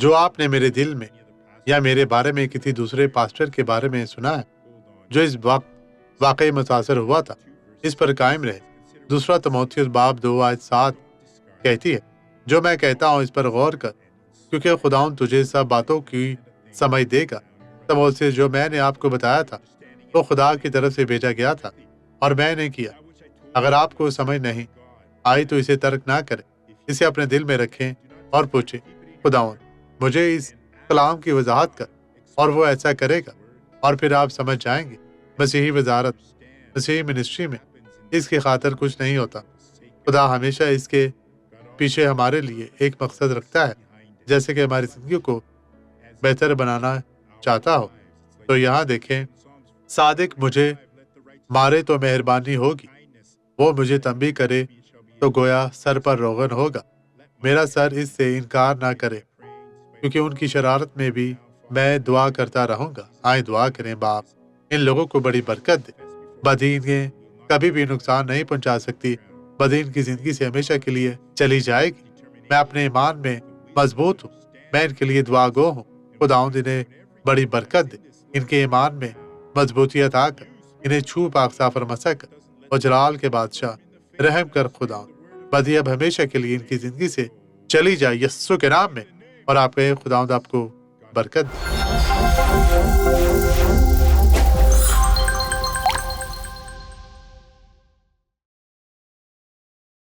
جو آپ نے میرے دل میں یا میرے بارے میں کسی دوسرے پاسٹر کے بارے میں سنا ہے جو اس وقت واقعی متاثر ہوا تھا، اس پر قائم رہے۔ دوسرا تموتھیوس باب 2:7 کہتی ہے، جو میں کہتا ہوں اس پر غور کر، کیونکہ خداوند تجھے سب باتوں کی سمجھ دے گا۔ تموتھیوس، جو میں نے آپ کو بتایا تھا وہ خدا کی طرف سے بھیجا گیا تھا اور میں نے کیا۔ اگر آپ کو سمجھ نہیں آئی تو اسے ترک نہ کریں، اسے اپنے دل میں رکھیں اور پوچھیں، خداوند مجھے اس کلام کی وضاحت کر، اور وہ ایسا کرے گا، اور پھر آپ سمجھ جائیں گے۔ مسیحی وزارت، مسیحی منسٹری میں اس کی خاطر کچھ نہیں ہوتا۔ خدا ہمیشہ اس کے پیچھے ہمارے لیے ایک مقصد رکھتا ہے، جیسے کہ ہماری زندگی کو بہتر بنانا چاہتا ہو۔ تو یہاں دیکھیں، صادق مجھے مارے تو مہربانی ہوگی، وہ مجھے تنبیہ کرے تو گویا سر پر روغن ہوگا۔ میرا سر اس سے انکار نہ کرے، کیونکہ ان کی شرارت میں بھی میں دعا کرتا رہوں گا۔ آئیں دعا کریں۔ باپ، ان لوگوں کو بڑی برکت دے۔ بدی انہیں کبھی بھی نقصان نہیں پہنچا سکتی۔ بدی ان کی زندگی سے ہمیشہ کے لیے چلی جائے گی۔ میں اپنے ایمان میں مضبوط ہوں، میں ان کے لیے دعا گو ہوں۔ خداوند انہیں بڑی برکت دے، ان کے ایمان میں مضبوطی عطا کر، انہیں چھو پاک صاف اور مسح کر، اور جلال کے بادشاہ رحم کر خداوند۔ بدی اب ہمیشہ کے لیے ان کی زندگی سے چلی جائے یسوع کے نام میں، اور آپ کے خداوند آپ کو برکت دے۔